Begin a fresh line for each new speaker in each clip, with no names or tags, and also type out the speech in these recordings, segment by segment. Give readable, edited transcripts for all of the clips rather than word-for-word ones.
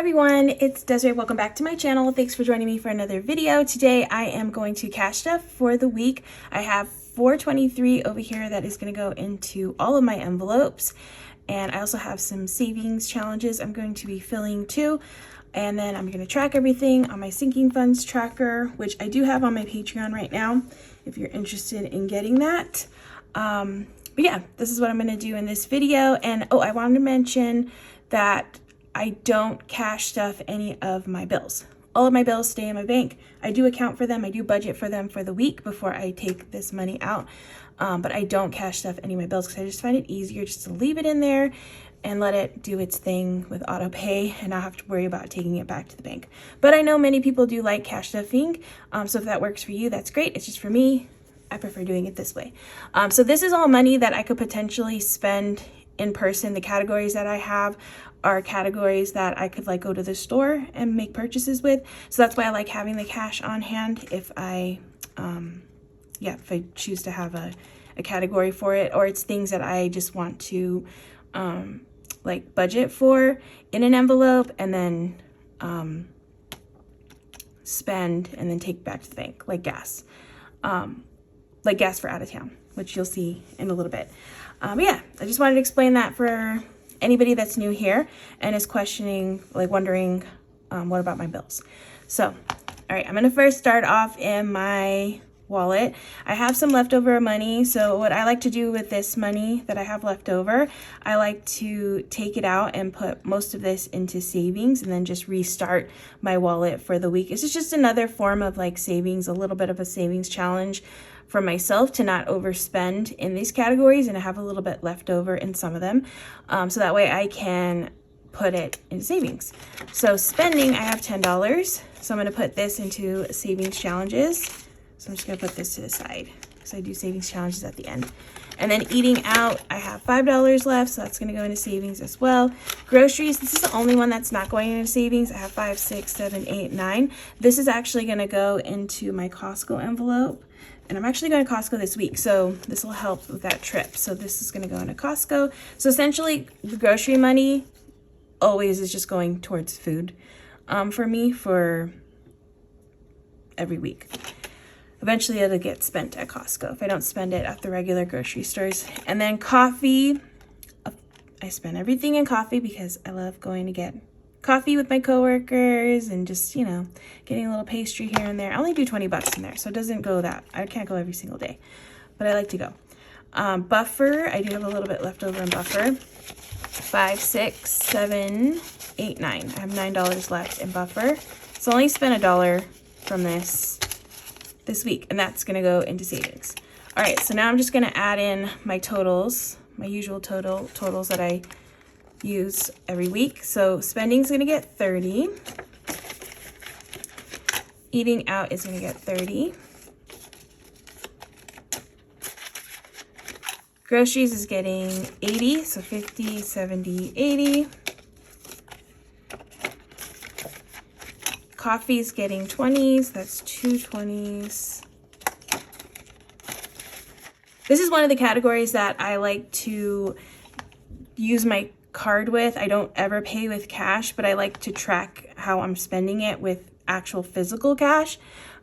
Everyone, it's Desiree. Welcome back to my channel. Thanks for joining me for another video. Today I am going to cash stuff for the week. I have $4.23 over here that is going to go into all of my envelopes, and I also have some savings challenges I'm going to be filling too. And then I'm going to track everything on my sinking funds tracker, which I do have on my Patreon right now if you're interested in getting that. But yeah, this is what I'm going to do in this video. And oh, I wanted to mention that I don't cash stuff any of my bills. All of my bills stay in my bank. I do account for them. I do budget for them for the week before I take this money out. But I don't cash stuff any of my bills because I just find it easier just to leave it in there and let it do its thing with auto pay and not have to worry about taking it back to the bank. But I know many people do like cash stuffing. So if that works for you, that's great. It's just for me, I prefer doing it this way. So this is all money that I could potentially spend in person. The categories that I have are categories that I could like go to the store and make purchases with. So that's why I like having the cash on hand if I choose to have a category for it, or it's things that I just want to like budget for in an envelope and then spend and then take back to the bank, like gas for out of town, which you'll see in a little bit. Yeah, I just wanted to explain that for anybody that's new here and is questioning, like wondering, what about my bills? So, all right, I'm gonna first start off in my wallet. I have some leftover money. So what I like to do with this money that I have left over, I like to take it out and put most of this into savings and then just restart my wallet for the week. It's just another form of like savings, a little bit of a savings challenge for myself to not overspend in these categories and have a little bit left over in some of them. So that way I can put it into savings. So spending, I have $10. So I'm gonna put this into savings challenges. So I'm just gonna put this to the side because I do savings challenges at the end. And then eating out, I have $5 left, so that's gonna go into savings as well. Groceries, this is the only one that's not going into savings. I have 5, 6, 7, 8, 9. This is actually gonna go into my Costco envelope. And I'm actually going to Costco this week, so this will help with that trip. So this is going to go into Costco. So essentially, the grocery money always is just going towards food for me for every week. Eventually, it'll get spent at Costco if I don't spend it at the regular grocery stores. And then coffee, I spend everything in coffee because I love going to get coffee with my coworkers and just, you know, getting a little pastry here and there. I only do 20 bucks in there, so it doesn't go that. I can't go every single day, but I like to go. Buffer, I do have a little bit left over in buffer. 5, 6, 7, 8, 9. I have $9 left in buffer. So I only spent $1 from this week, and that's gonna go into savings. All right, so now I'm just gonna add in my totals, my usual totals that I use every week. So spending is gonna get 30. Eating out is gonna get 30. Groceries is getting 80, so 50, 70, 80. Coffee is getting 20s, that's 2 20s. This is one of the categories that I like to use my card with. I don't ever pay with cash, but I like to track how I'm spending it with actual physical cash.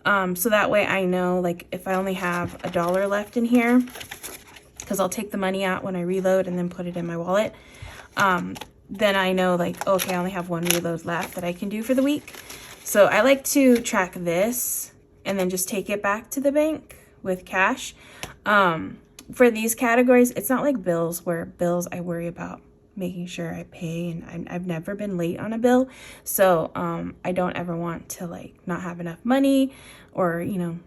So that way I know, like, if I only have $1 left in here, because I'll take the money out when I reload and then put it in my wallet, then I know, like, okay, I only have one reload left that I can do for the week. So I like to track this and then just take it back to the bank with cash. For these categories, it's not like bills, where bills I worry about making sure I pay, and I've never been late on a bill. So I don't ever want to like not have enough money, or, you know,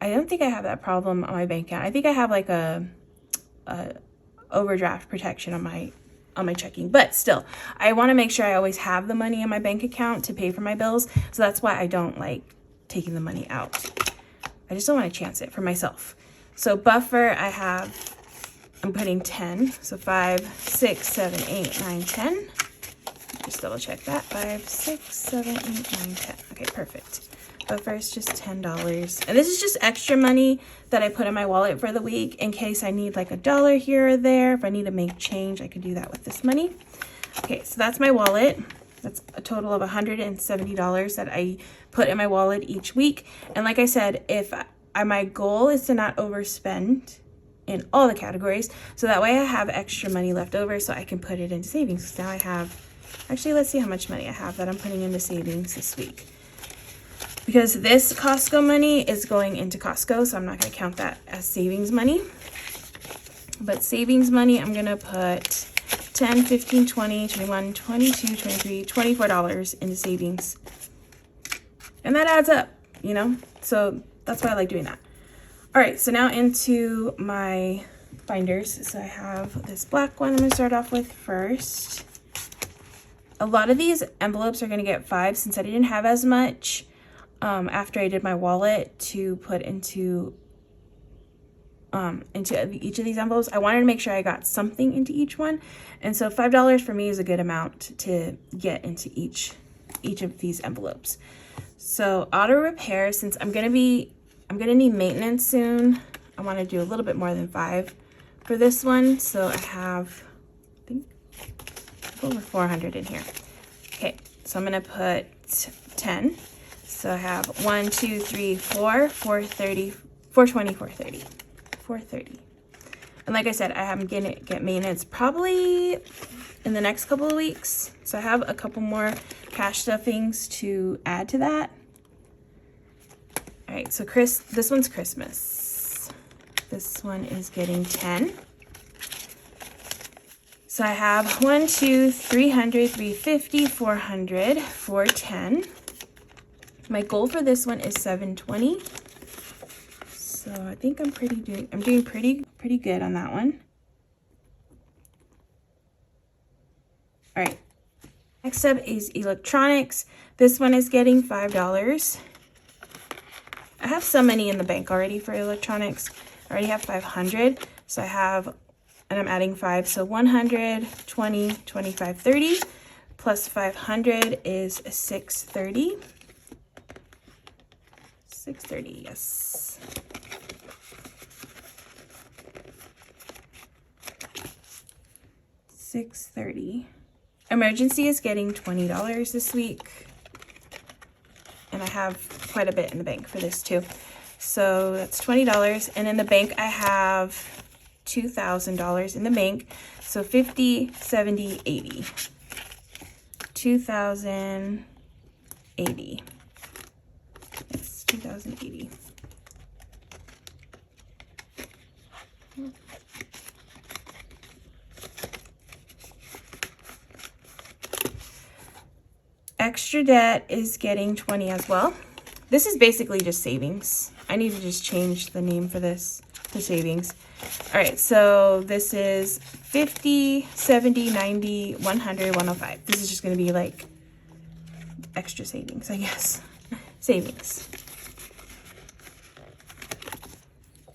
I don't think I have that problem on my bank account. I think I have like a overdraft protection on my checking, but still, I want to make sure I always have the money in my bank account to pay for my bills. So that's why I don't like taking the money out. I just don't want to chance it for myself. So buffer, I'm putting 10. So 5, 6, 7, 8, 9, 10. Just double check that. 5, 6, 7, 8, 9, 10. Okay, perfect. But first, just $10. And this is just extra money that I put in my wallet for the week in case I need like $1 here or there. If I need to make change, I could do that with this money. Okay, so that's my wallet. That's a total of $170 that I put in my wallet each week. And like I said, if my goal is to not overspend in all the categories, so that way I have extra money left over so I can put it into savings. Now I have, actually, let's see how much money I have that I'm putting into savings this week. Because this Costco money is going into Costco, so I'm not going to count that as savings money. But savings money, I'm going to put 10, 15, 20, 21, 22, 23, $24 into savings. And that adds up, you know? So that's why I like doing that. All right, so now into my binders. So I have this black one I'm going to start off with first. A lot of these envelopes are going to get 5 since I didn't have as much after I did my wallet to put into each of these envelopes. I wanted to make sure I got something into each one, and so $5 for me is a good amount to get into each of these envelopes. So auto repair, since I'm gonna need maintenance soon, I want to do a little bit more than 5 for this one. So I have, I think, over 400 in here. Okay, so I'm gonna put 10. So I have 1, 2, 3, 4, 430, 420, 430. 430. And like I said, I am gonna get maintenance probably in the next couple of weeks. So I have a couple more cash stuffings to add to that. All right, so this one's Christmas. This one is getting 10. So I have 1, 2, 300, 350, 400, 410. My goal for this one is 720. So I think I'm doing pretty good on that one. All right. Next up is electronics. This one is getting $5. I have so many in the bank already for electronics. I already have 500. So I have, and I'm adding 5. So 100, 20, 25, 30 plus 500 is 630. 630, yes. $630. Emergency is getting $20 this week. And I have quite a bit in the bank for this too. So that's $20. And in the bank, I have $2,000 in the bank. So 50, 70, 80. 2,080. Yes, 2,080. Extra debt is getting 20 as well. This is basically just savings. I need to just change the name for this to savings. All right, so this is 50, 70, 90, 100, 105. This is just going to be like extra savings, I guess. Savings.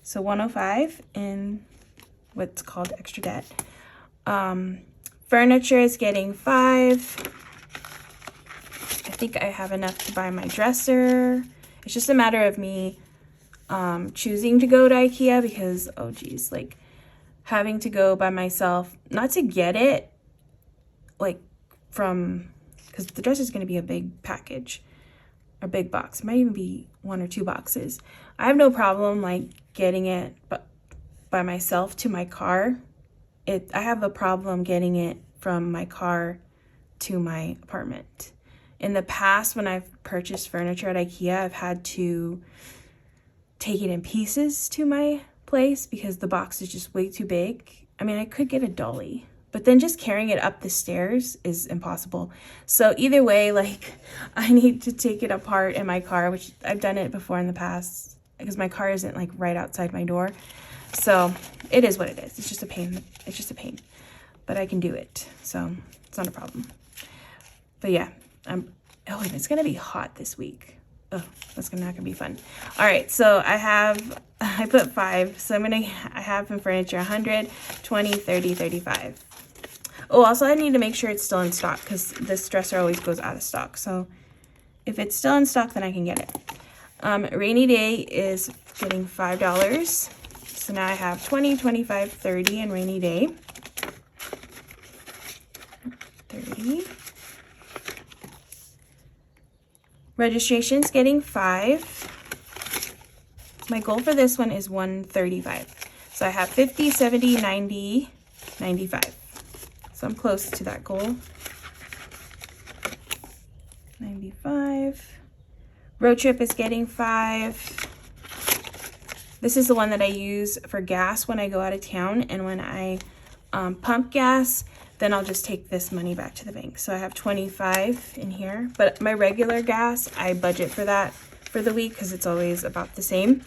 So 105 in what's called extra debt. Furniture is getting 5. I think I have enough to buy my dresser. It's just a matter of me choosing to go to IKEA because, oh geez, like having to go by myself, not to get it, like from, because the dresser is going to be a big package, a big box. It might even be 1 or 2 boxes. I have no problem like getting it by myself to my car. I have a problem getting it from my car to my apartment. In the past, when I've purchased furniture at IKEA, I've had to take it in pieces to my place because the box is just way too big. I mean, I could get a dolly, but then just carrying it up the stairs is impossible. So either way, like I need to take it apart in my car, which I've done it before in the past because my car isn't like right outside my door. So it is what it is. It's just a pain. It's just a pain, but I can do it. So it's not a problem. But yeah. Oh, and it's gonna be hot this week. Oh, that's not gonna be fun. All right, so I put 5. So I have in furniture 100, 20, 30, 35. Oh, also I need to make sure it's still in stock because this dresser always goes out of stock. So if it's still in stock, then I can get it. Rainy day is getting $5. So now I have 20, 25, 30 in rainy day. 30. Registration's getting 5. My goal for this one is 135. So I have 50, 70, 90, 95. So I'm close to that goal. 95. Road trip is getting 5. This is the one that I use for gas when I go out of town, and when I pump gas, then I'll just take this money back to the bank. So I have 25 in here, but my regular gas, I budget for that for the week because it's always about the same.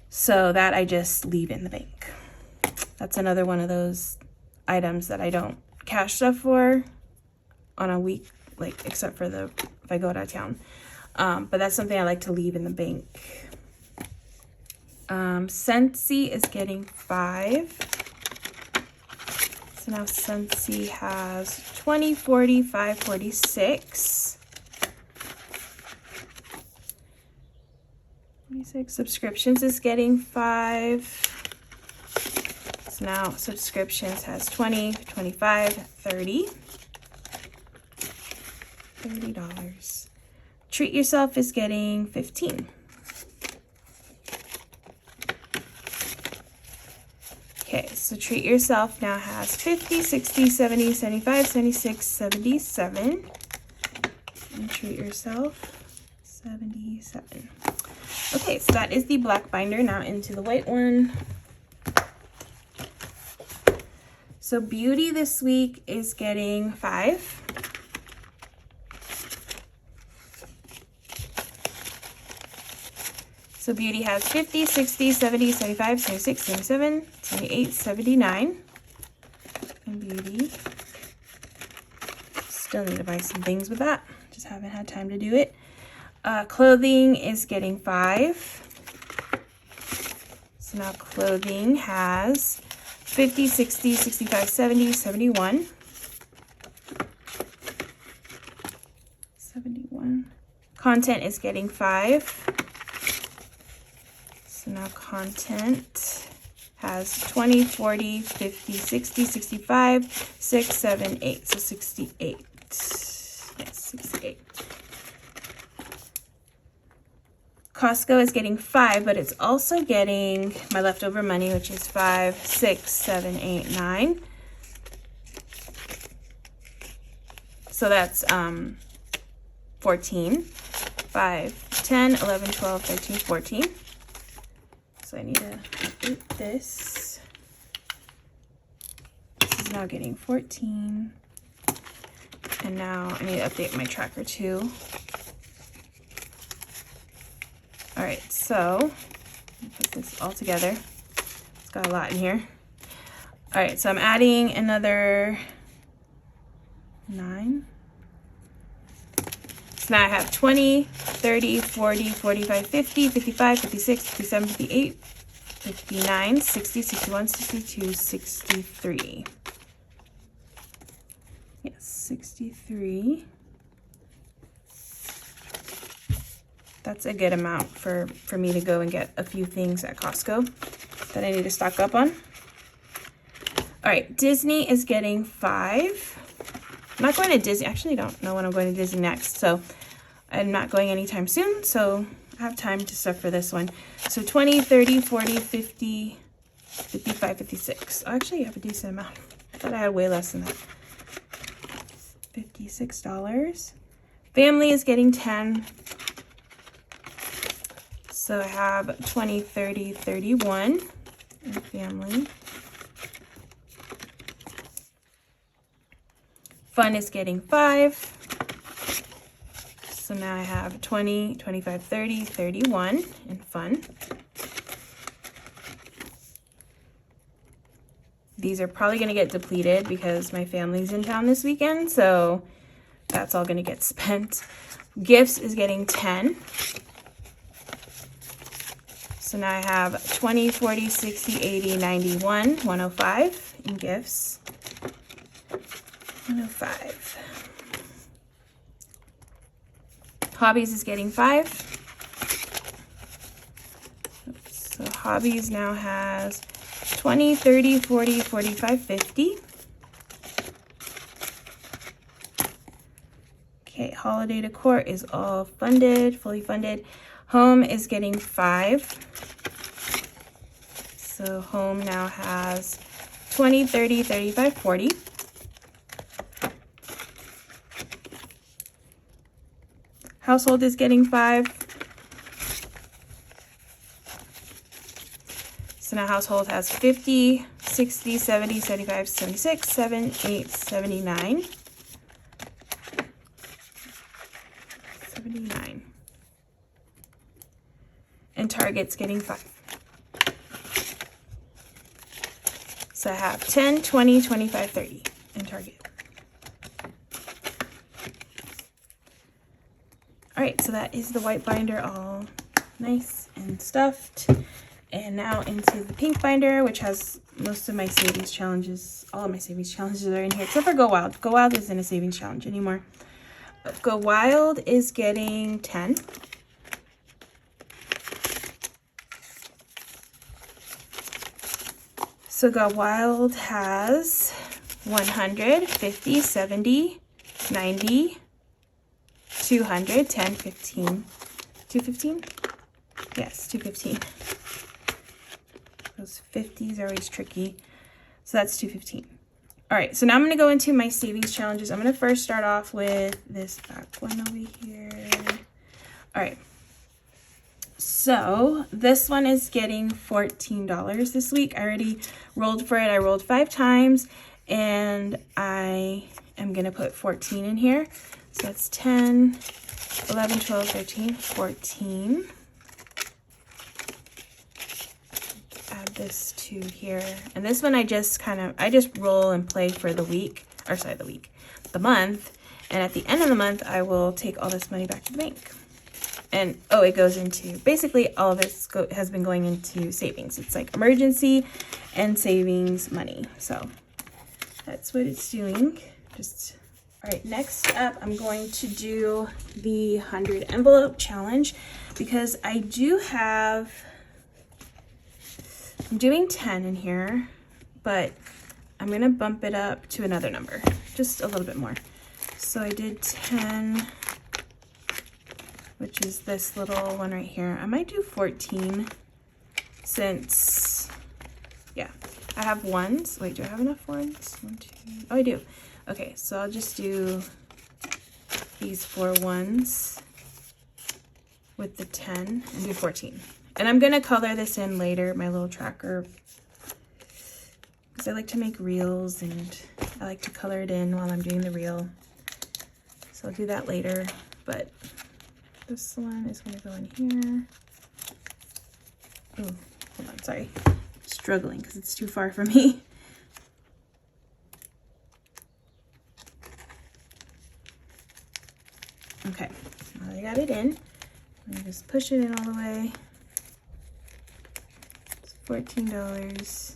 So that I just leave in the bank. That's another one of those items that I don't cash stuff for on a week, like except for if I go out of town. But that's something I like to leave in the bank. Scentsy is getting 5. So now Scentsy has 20, 40, 5, 46. 46. Subscriptions is getting 5. So now subscriptions has 20, 25, 30. $30. Treat Yourself is getting 15. Okay, so Treat Yourself now has 50, 60, 70, 75, 76, 77. And Treat Yourself, 77. Okay, so that is the black binder. Now into the white one. So Beauty this week is getting 5. So Beauty has 50, 60, 70, 75, 76, 77, 78, 79. And Beauty. Still need to buy some things with that. Just haven't had time to do it. Clothing is getting 5. So now Clothing has 50, 60, 65, 70, 71. 71. Content is getting 5. So now Content has 20, 40, 50, 60, 65, 6, 7, 8. So 68. Yes, 68. Costco is getting 5, but it's also getting my leftover money, which is 5, 6, 7, 8, 9. So that's 14, 5, 10, 11, 12, 13, 14. So I need to update this. This is now getting 14. And now I need to update my tracker too. All right, so put this all together. It's got a lot in here. All right, so I'm adding another 9. So now I have 20, 30, 40, 45, 50, 55, 56, 57, 58, 59, 60, 61, 62, 63. Yes, 63. That's a good amount for me to go and get a few things at Costco that I need to stock up on. All right, Disney is getting 5. I'm not going to Disney. Actually, I don't know when I'm going to Disney next, so I'm not going anytime soon, so I have time to stuff for this one. So 20, 30, 40, 50, 55, 56. Oh, actually, I have a decent amount. I thought I had way less than that. $56. Family is getting 10. So I have 20, 30, 31 in family. Fun is getting 5. So now I have 20, 25, 30, 31 in fun. These are probably going to get depleted because my family's in town this weekend, so that's all going to get spent. Gifts is getting 10. So now I have 20, 40, 60, 80, 91, 105 in gifts. 105. Hobbies is getting 5. So Hobbies now has 20, 30, 40, 45, 50. Okay, holiday decor is all funded, fully funded. Home is getting 5. So home now has 20, 30, 35, 40. Household is getting 5. So now household has 50, 60, 70, 75, 76, 7, 8, 79. 79. And Target's getting 5. So I have 10, 20, 25, 30 in Target. All right, so that is the white binder all nice and stuffed. And now into the pink binder, which has most of my savings challenges. All of my savings challenges are in here, except for Go Wild. Go Wild isn't a savings challenge anymore. But Go Wild is getting 10. So Go Wild has 100, 50, 70, 90, 200, 10, 15. 215? Yes, 215. Those 50s are always tricky. So that's 215. All right, so now I'm going to go into my savings challenges. I'm going to first start off with this back one over here. All right. So this one is getting $14 this week. I already rolled for it. I rolled 5 times, and I am going to put 14 in here. So that's 10, 11, 12, 13, 14. Add this to here. And this one I just roll and play for the week, or sorry, the month. And at the end of the month, I will take all this money back to the bank. And, oh, it goes into, basically all of it has been going into savings. It's like emergency and savings money. So that's what it's doing. All right, next up, I'm going to do the 100 envelope challenge because I'm doing 10 in here, but I'm going to bump it up to another number, just a little bit more. So I did 10, which is this little one right here. I might do 14 since, yeah, I have ones. Wait, do I have enough ones? 1, 2, oh, I do. Okay, so I'll just do these 4 ones with the 10 and do 14. And I'm gonna color this in later, my little tracker, because I like to make reels and I like to color it in while I'm doing the reel. So I'll do that later, but this one is gonna go in here. Oh, hold on, sorry. I'm struggling because it's too far for me. Okay, now I got it in. Let me just push it in all the way. It's $14.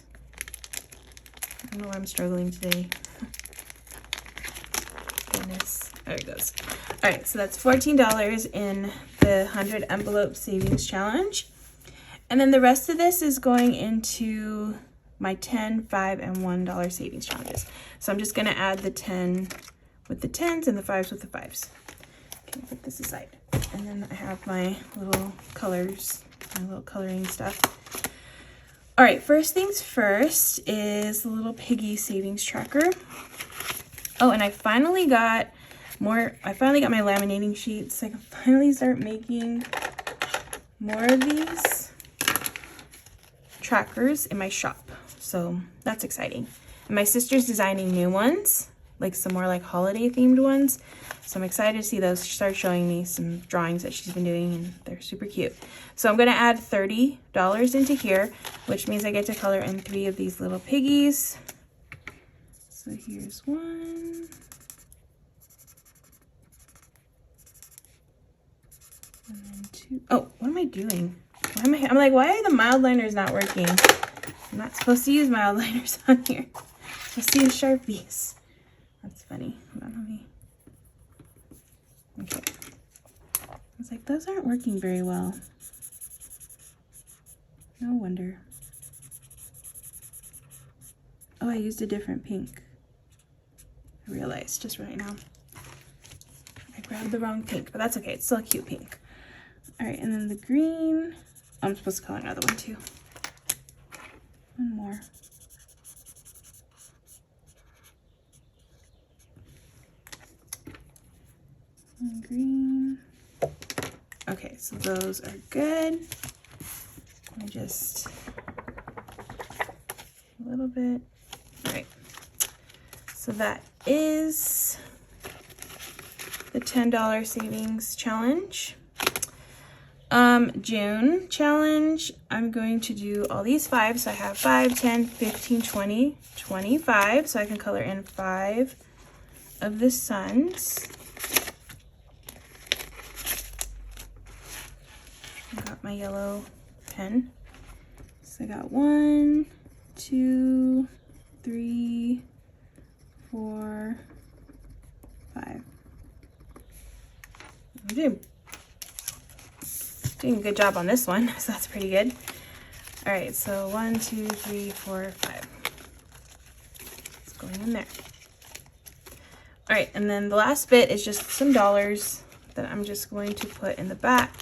I don't know why I'm struggling today. Goodness, there it goes. All right, so that's $14 in the 100 envelope savings challenge. And then the rest of this is going into my 10, 5, and $1 savings challenges. So I'm just gonna add the 10 with the 10s and the 5s with the 5s. Okay, put this aside. And then I have my little colors, my little coloring stuff. All right, first things first is the little piggy savings tracker. Oh, and I finally got my laminating sheets. So I can finally start making more of these trackers in my shop. So that's exciting. And my sister's designing new ones, like some more like holiday themed ones. So I'm excited to see those. She started showing me some drawings that she's been doing and they're super cute. So I'm gonna add $30 into here, which means I get to color in 3 of these little piggies. So here's one. And then 2. Oh, what am I doing? I'm like, why are the mild liners not working? I'm not supposed to use mild liners on here. I'm supposed to use Sharpies. That's funny. Hold on, let me. Okay. I was like, those aren't working very well. No wonder. Oh, I used a different pink. I realized just right now. I grabbed the wrong pink, but that's okay. It's still a cute pink. All right, and then the green. Oh, I'm supposed to color another one too. One more. And green. Okay, so those are good. I just a little bit. All right. So that is the $10 savings challenge. June challenge, I'm going to do all these 5. So I have 5, 10, 15, 20, 25. So I can color in 5 of the suns. I got my yellow pen. So I got 1, 2, 3, 4, 5. I'm doing a good job on this one, so that's pretty good. All right, so 1, 2, 3, 4, 5. It's going in there. All right, and then the last bit is just some dollars that I'm just going to put in the back.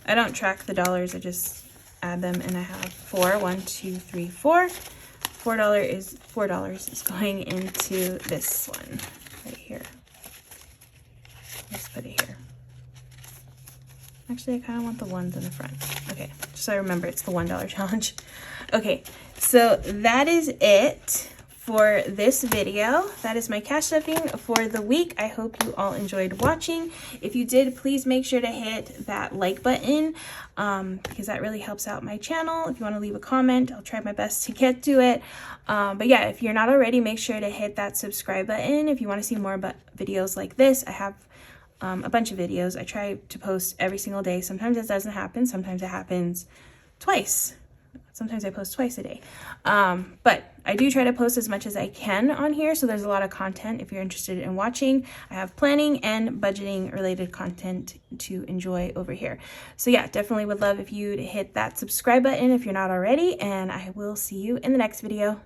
I don't track the dollars, I just add them, and I have 4. 1, 2, 3, 4. $4 is going into this one right here. Let's put it here. Actually, I kind of want the ones in the front. Okay, just so I remember, it's the $1 challenge. Okay, so that is it for this video. That is my cash stuffing for the week. I hope you all enjoyed watching. If you did, please make sure to hit that like button because that really helps out my channel. If you want to leave a comment, I'll try my best to get to it. But yeah, if you're not already, make sure to hit that subscribe button. If you want to see more about videos like this, I have a bunch of videos. I try to post every single day. Sometimes it doesn't happen. Sometimes it happens twice. Sometimes I post twice a day. But I do try to post as much as I can on here. So there's a lot of content if you're interested in watching. I have planning and budgeting related content to enjoy over here. So yeah, definitely would love if you'd hit that subscribe button if you're not already. And I will see you in the next video.